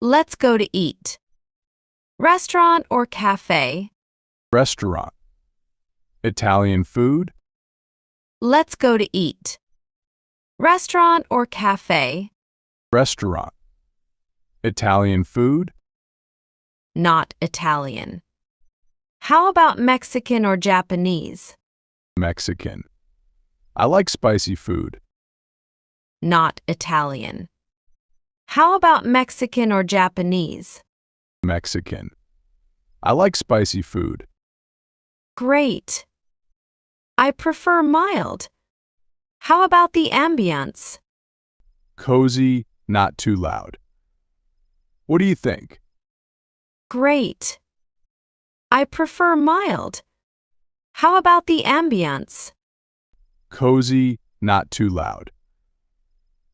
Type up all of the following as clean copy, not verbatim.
Let's go to eat. Restaurant or cafe? Restaurant. Italian food? Let's go to eat. Restaurant or cafe? Restaurant. Italian food? Not Italian. How about Mexican or Japanese? Mexican. I like spicy food. Not Italian. How about Mexican or Japanese? Mexican. I like spicy food. Great. I prefer mild. How about the ambience? Cozy, not too loud. What do you think? Great. I prefer mild. How about the ambience? Cozy, not too loud.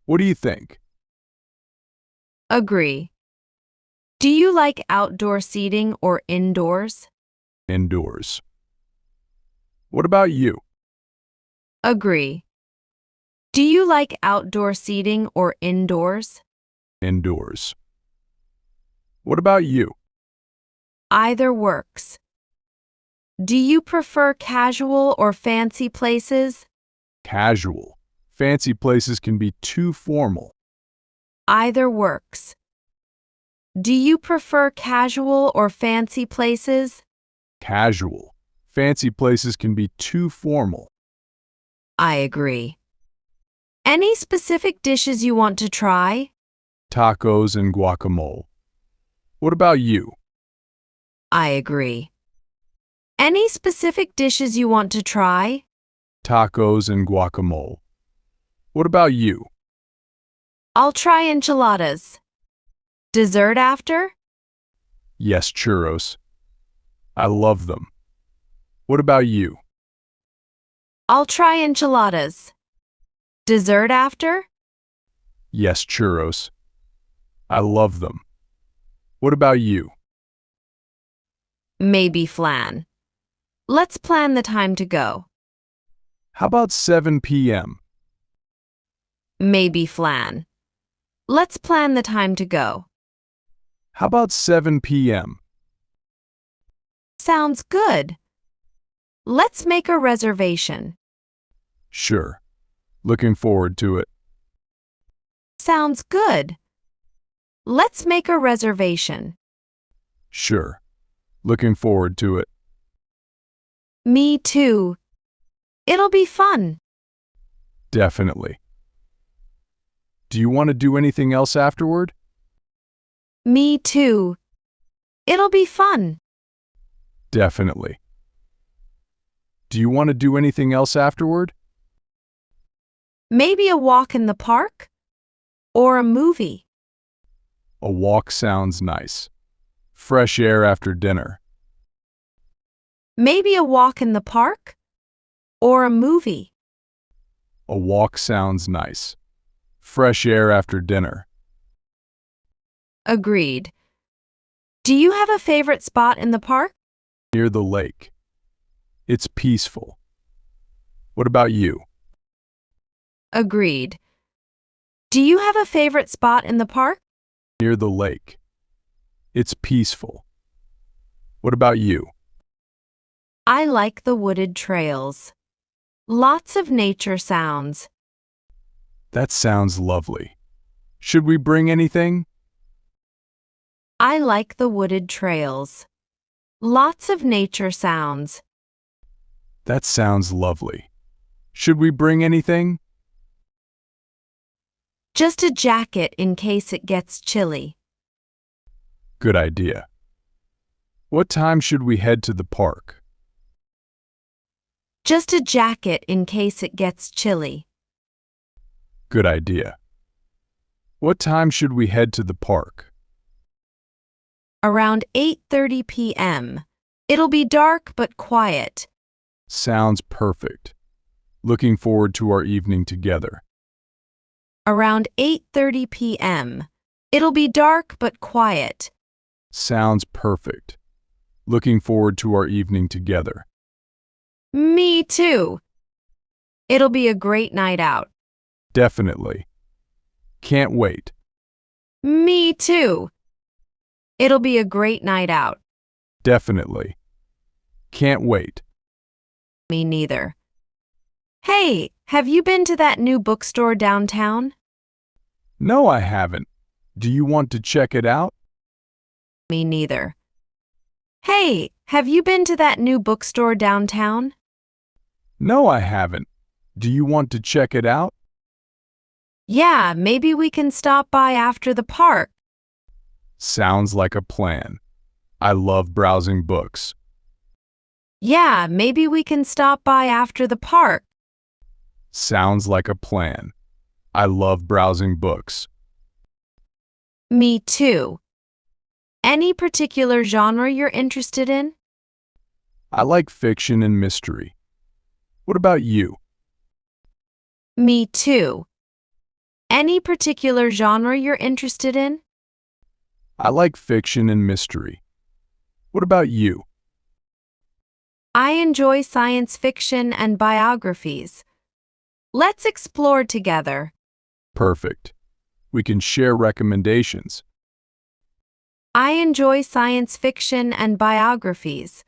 What do you think? Agree. Do you like outdoor seating or indoors? Indoors. What about you? Agree. Do you like outdoor seating or indoors? Indoors. What about you? Either works. Do you prefer casual or fancy places? Casual. Fancy places can be too formal. Either works. Do you prefer casual or fancy places? Casual. Fancy places can be too formal. I agree. Any specific dishes you want to try? Tacos and guacamole. What about you? I agree. Any specific dishes you want to try? Tacos and guacamole. What about you? I'll try enchiladas. Dessert after? Yes, churros. I love them. What about you? I'll try enchiladas. Dessert after? Yes, churros. I love them. What about you? Maybe flan. Let's plan the time to go. How about 7 p.m.? Maybe flan. Let's plan the time to go. How about 7 p.m.? Sounds good. Let's make a reservation. Sure. Looking forward to it. Sounds good. Let's make a reservation. Sure. Looking forward to it. Me too. It'll be fun. Definitely. Do you want to do anything else afterward? Me too. It'll be fun. Definitely. Do you want to do anything else afterward? Maybe a walk in the park? Or a movie? A walk sounds nice. Fresh air after dinner. Maybe a walk in the park? Or a movie? A walk sounds nice. Fresh air after dinner. Agreed. Do you have a favorite spot in the park? Near the lake. It's peaceful. What about you? Agreed. Do you have a favorite spot in the park? Near the lake. It's peaceful. What about you? I like the wooded trails. Lots of nature sounds. That sounds lovely. Should we bring anything? I like the wooded trails. Lots of nature sounds. That sounds lovely. Should we bring anything? Just a jacket in case it gets chilly. Good idea. What time should we head to the park? Just a jacket in case it gets chilly. Good idea. What time should we head to the park? Around 8:30 p.m. It'll be dark but quiet. Sounds perfect. Looking forward to our evening together. Around 8:30 p.m. It'll be dark but quiet. Sounds perfect. Looking forward to our evening together. Me too. It'll be a great night out. Definitely. Can't wait. Me too. It'll be a great night out. Definitely. Can't wait. Me neither. Hey, have you been to that new bookstore downtown? No, I haven't. Do you want to check it out? Me neither. Hey, have you been to that new bookstore downtown? No, I haven't. Do you want to check it out? Yeah, maybe we can stop by after the park. Sounds like a plan. I love browsing books. Yeah, maybe we can stop by after the park. Sounds like a plan. I love browsing books. Me too. Any particular genre you're interested in? I like fiction and mystery. What about you? Me too. Any particular genre you're interested in? I like fiction and mystery. What about you? I enjoy science fiction and biographies. Let's explore together. Perfect. We can share recommendations. I enjoy science fiction and biographies.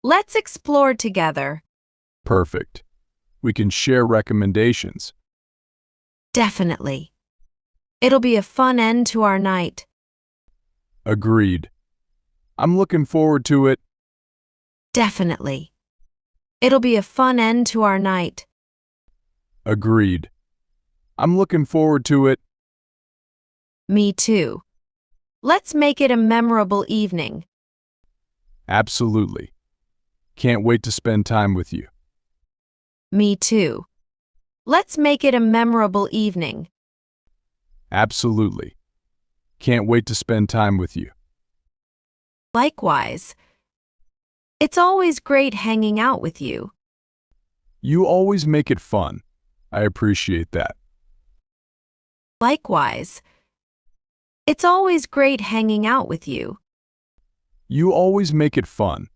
Let's explore together. Perfect. We can share recommendations. Definitely. It'll be a fun end to our night. Agreed. I'm looking forward to it. Definitely. It'll be a fun end to our night. Agreed. I'm looking forward to it. Me too. Let's make it a memorable evening. Absolutely. Can't wait to spend time with you. Me too. Let's make it a memorable evening. Absolutely. Can't wait to spend time with you. Likewise. It's always great hanging out with you. You always make it fun. I appreciate that. Likewise. It's always great hanging out with you. You always make it fun.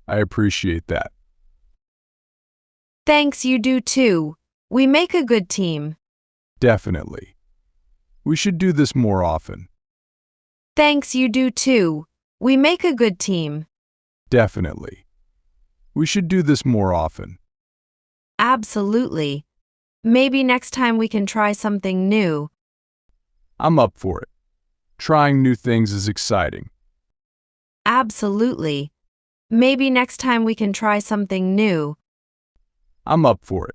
I appreciate that. Thanks, you do too. We make a good team. Definitely. We should do this more often. Thanks, you do too. We make a good team. Definitely. We should do this more often. Absolutely. Maybe next time we can try something new. I'm up for it. Trying new things is exciting. Absolutely. Maybe next time we can try something new. I'm up for it.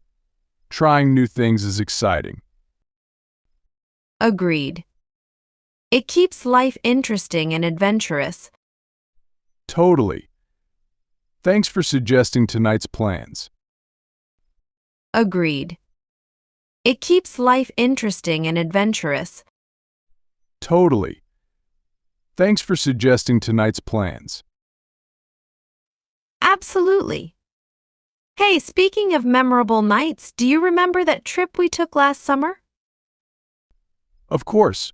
Trying new things is exciting. Agreed. It keeps life interesting and adventurous. Totally. Thanks for suggesting tonight's plans. Agreed. It keeps life interesting and adventurous. Totally. Thanks for suggesting tonight's plans. Absolutely. Hey, speaking of memorable nights, do you remember that trip we took last summer? Of course.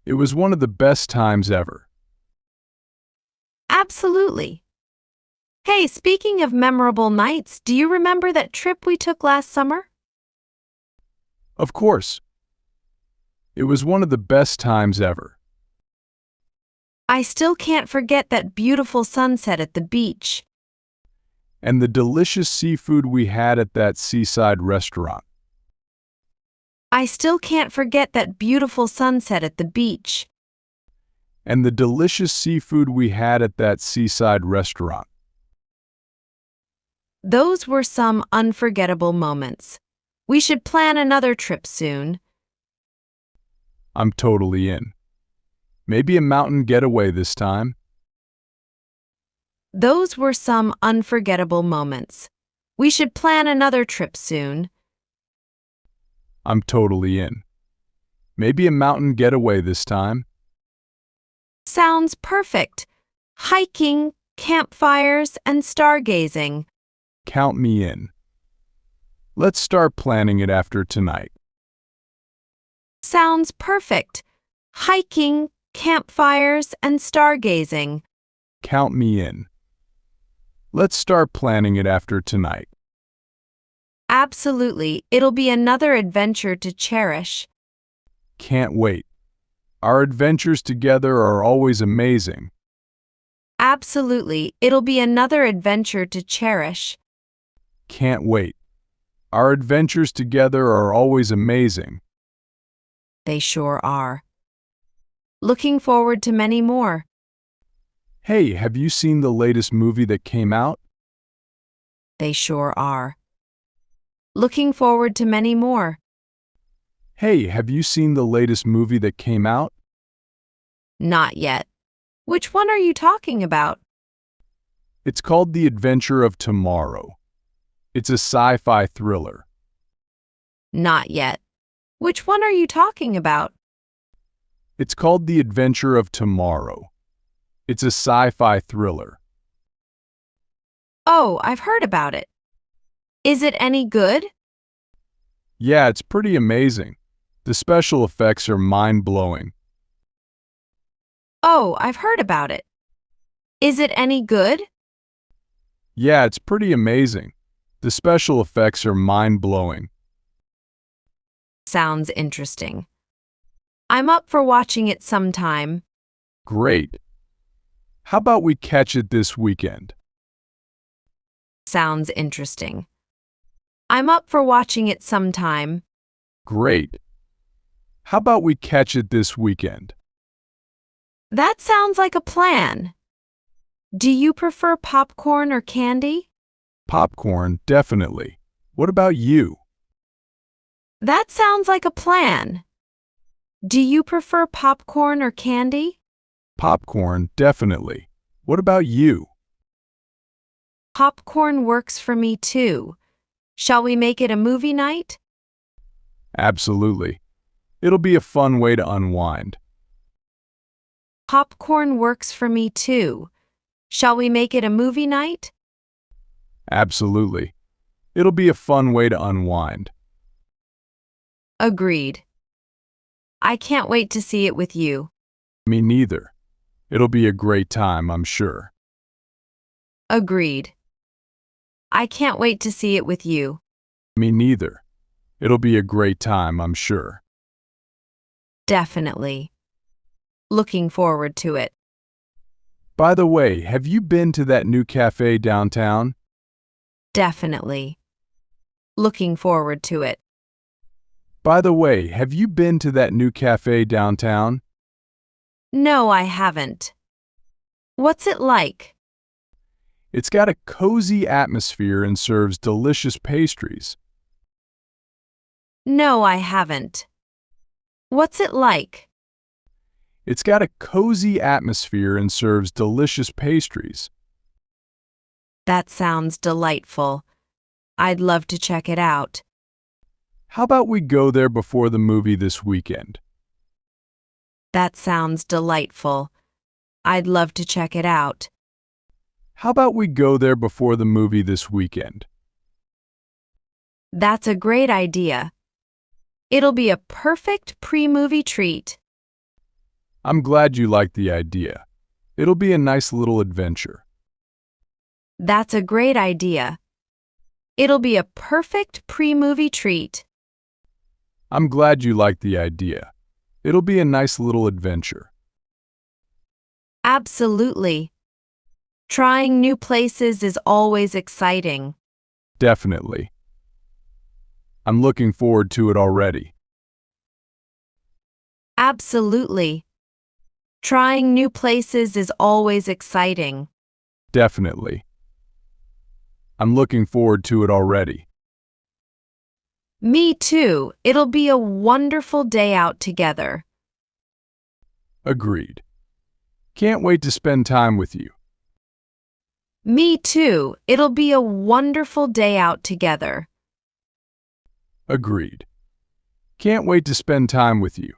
It was one of the best times ever. Absolutely. Hey, speaking of memorable nights, do you remember that trip we took last summer? Of course. It was one of the best times ever. I still can't forget that beautiful sunset at the beach. And the delicious seafood we had at that seaside restaurant. I still can't forget that beautiful sunset at the beach. And the delicious seafood we had at that seaside restaurant. Those were some unforgettable moments. We should plan another trip soon. I'm totally in. Maybe a mountain getaway this time. Those were some unforgettable moments. We should plan another trip soon. I'm totally in. Maybe a mountain getaway this time. Sounds perfect. Hiking, campfires, and stargazing. Count me in. Let's start planning it after tonight. Sounds perfect. Hiking, campfires, and stargazing. Count me in. Let's start planning it after tonight. Absolutely, it'll be another adventure to cherish. Can't wait. Our adventures together are always amazing. Absolutely, it'll be another adventure to cherish. Can't wait. Our adventures together are always amazing. They sure are. Looking forward to many more. Hey, have you seen the latest movie that came out? They sure are. Looking forward to many more. Hey, have you seen the latest movie that came out? Not yet. Which one are you talking about? It's called The Adventure of Tomorrow. It's a sci-fi thriller. Not yet. Which one are you talking about? It's called The Adventure of Tomorrow. It's a sci-fi thriller. Oh, I've heard about it. Is it any good? Yeah, it's pretty amazing. The special effects are mind-blowing. Oh, I've heard about it. Is it any good? Yeah, it's pretty amazing. The special effects are mind-blowing. Sounds interesting. I'm up for watching it sometime. Great. How about we catch it this weekend? Sounds interesting. I'm up for watching it sometime. Great. How about we catch it this weekend? That sounds like a plan. Do you prefer popcorn or candy? Popcorn, definitely. What about you? That sounds like a plan. Do you prefer popcorn or candy? Popcorn, definitely. What about you? Popcorn works for me too. Shall we make it a movie night? Absolutely. It'll be a fun way to unwind. Popcorn works for me too. Shall we make it a movie night? Absolutely. It'll be a fun way to unwind. Agreed. I can't wait to see it with you. Me neither. It'll be a great time, I'm sure. Agreed. I can't wait to see it with you. Me neither. It'll be a great time, I'm sure. Definitely. Looking forward to it. By the way, have you been to that new cafe downtown? Definitely. Looking forward to it. By the way, have you been to that new cafe downtown? No, I haven't. What's it like? It's got a cozy atmosphere and serves delicious pastries. No, I haven't. What's it like? It's got a cozy atmosphere and serves delicious pastries. That sounds delightful. I'd love to check it out. How about we go there before the movie this weekend? That sounds delightful. I'd love to check it out. How about we go there before the movie this weekend? That's a great idea. It'll be a perfect pre-movie treat. I'm glad you like the idea. It'll be a nice little adventure. That's a great idea. It'll be a perfect pre-movie treat. I'm glad you like the idea. It'll be a nice little adventure. Absolutely. Trying new places is always exciting. Definitely. I'm looking forward to it already. Absolutely. Trying new places is always exciting. Definitely. I'm looking forward to it already. Me too. It'll be a wonderful day out together. Agreed. Can't wait to spend time with you. Me too. It'll be a wonderful day out together. Agreed. Can't wait to spend time with you.